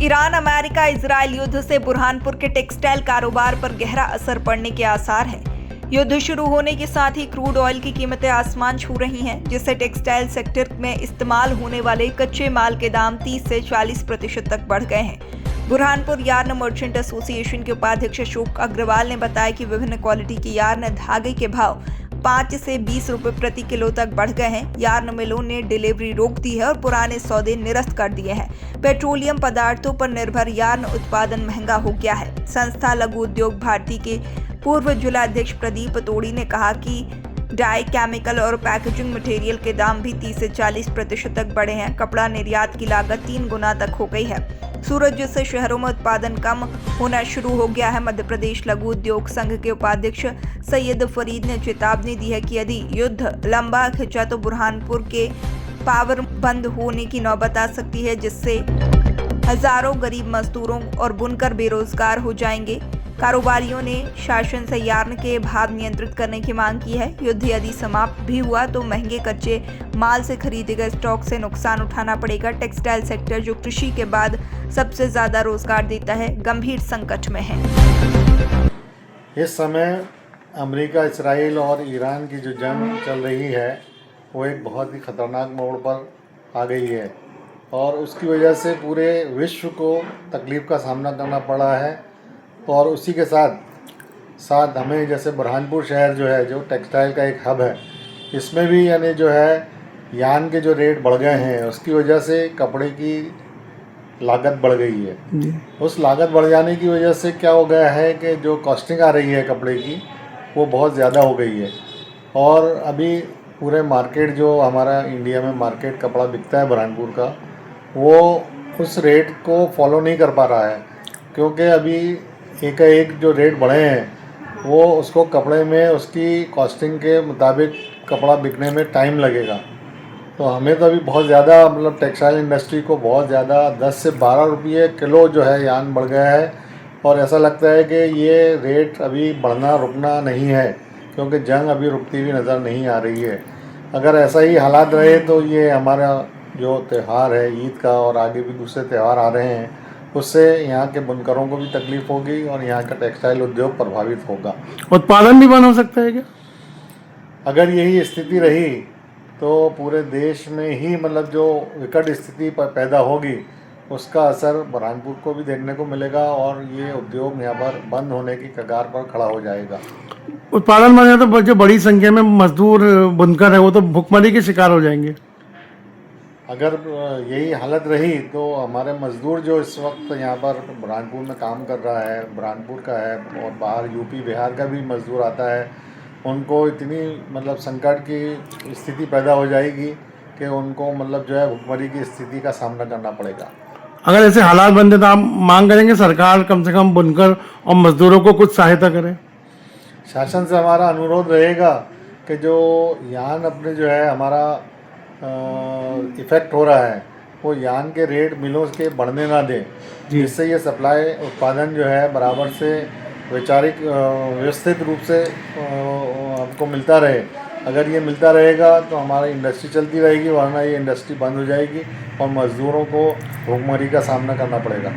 Iran America Israel युद्ध से बुरहानपुर के टेक्सटाइल कारोबार पर गहरा असर पड़ने के आसार हैं। युद्ध शुरू होने के साथ ही क्रूड ऑयल की कीमतें आसमान छू रही हैं, जिससे टेक्सटाइल सेक्टर में इस्तेमाल होने वाले कच्चे माल के दाम 30 से 40% तक बढ़ गए हैं। बुरहानपुर यार्न मर्चेंट एसोसिएशन के उपाध्यक्ष अशोक अग्रवाल ने बताया कि विभिन्न क्वालिटी के यार्न धागे के भाव 5 से 20 रुपए प्रति किलो तक बढ़ गए हैं। यार्न मिलों ने डिलीवरी रोक दी है और पुराने सौदे निरस्त कर दिए हैं। पेट्रोलियम पदार्थों पर निर्भर यार्न उत्पादन महंगा हो गया है। संस्था लघु उद्योग भारती के पूर्व जिला अध्यक्ष प्रदीप तोड़ी ने कहा कि डाई, केमिकल और पैकेजिंग मटेरियल के दाम भी 30 से 40% तक बढ़े हैं। कपड़ा निर्यात की लागत 3 गुना तक हो गई है। सूरज से शहरों में उत्पादन कम होना शुरू हो गया है। मध्य प्रदेश लघु उद्योग संघ के उपाध्यक्ष सैयद फरीद ने चेतावनी दी है कि यदि युद्ध लंबा खिंचा तो बुरहानपुर के पावर बंद होने की नौबत आ सकती है, जिससे हजारों गरीब मजदूरों और बुनकर बेरोजगार हो जाएंगे। कारोबारियों ने शासन से यार्न के भाव नियंत्रित करने की मांग की है। युद्ध यदि समाप्त भी हुआ तो महंगे कच्चे माल से खरीदे गए स्टॉक से नुकसान उठाना पड़ेगा। टेक्सटाइल सेक्टर, जो कृषि के बाद सबसे ज्यादा रोजगार देता है, गंभीर संकट में है। इस समय अमेरिका, इजराइल और ईरान की जो जंग चल रही है वो एक बहुत ही खतरनाक मोड़ पर आ गई है और उसकी वजह से पूरे विश्व को तकलीफ़ का सामना करना पड़ा है। और उसी के साथ हमें जैसे बुरहानपुर शहर जो है, जो टेक्सटाइल का एक हब है, इसमें भी यानी जो है यार्न के जो रेट बढ़ गए हैं, उसकी वजह से कपड़े की लागत बढ़ गई है। उस लागत बढ़ जाने की वजह से क्या हो गया है कि जो कॉस्टिंग आ रही है कपड़े की वो बहुत ज़्यादा हो गई है। और अभी पूरे मार्केट, जो हमारा इंडिया में मार्केट कपड़ा बिकता है बुरहानपुर का, वो उस रेट को फॉलो नहीं कर पा रहा है, क्योंकि अभी एक जो रेट बढ़े हैं वो उसको कपड़े में उसकी कॉस्टिंग के मुताबिक कपड़ा बिकने में टाइम लगेगा। तो हमें तो अभी बहुत ज़्यादा मतलब टेक्सटाइल इंडस्ट्री को बहुत ज़्यादा 10 से 12 रुपये किलो जो है यार्न बढ़ गया है। और ऐसा लगता है कि ये रेट अभी बढ़ना रुकना नहीं है, क्योंकि जंग अभी रुकती हुई नज़र नहीं आ रही है। अगर ऐसा ही हालात रहे तो ये हमारा जो त्यौहार है ईद का और आगे भी दूसरे त्यौहार आ रहे हैं, उससे यहाँ के बुनकरों को भी तकलीफ होगी और यहाँ का टेक्सटाइल उद्योग प्रभावित होगा। उत्पादन भी बंद हो सकता है क्या? अगर यही स्थिति रही तो पूरे देश में ही मतलब जो विकट स्थिति पैदा होगी, उसका असर बुरहानपुर को भी देखने को मिलेगा और ये उद्योग यहाँ पर बंद होने की कगार पर खड़ा हो जाएगा। उत्पादन बंद है तो जो बड़ी संख्या में मजदूर बुनकर है वो तो भुखमरी के शिकार हो जाएंगे। अगर यही हालत रही तो हमारे मज़दूर जो इस वक्त यहाँ पर बुरहानपुर में काम कर रहा है, बुरहानपुर का है और बाहर यूपी बिहार का भी मज़दूर आता है, उनको इतनी मतलब संकट की स्थिति पैदा हो जाएगी कि उनको मतलब जो है भुखमरी की स्थिति का सामना करना पड़ेगा। अगर ऐसे हालात बनते तो आप मांग करेंगे सरकार कम से कम बुनकर और मजदूरों को कुछ सहायता करे? शासन से हमारा अनुरोध रहेगा कि जो यार्न अपने जो है हमारा इफ़ेक्ट हो रहा है वो यार्न के रेट मिलों के बढ़ने ना दें, जिससे ये सप्लाई उत्पादन जो है बराबर से वैचारिक व्यवस्थित रूप से हमको मिलता रहे। अगर ये मिलता रहेगा तो हमारी इंडस्ट्री चलती रहेगी, वरना ये इंडस्ट्री बंद हो जाएगी और मज़दूरों को भुखमरी का सामना करना पड़ेगा।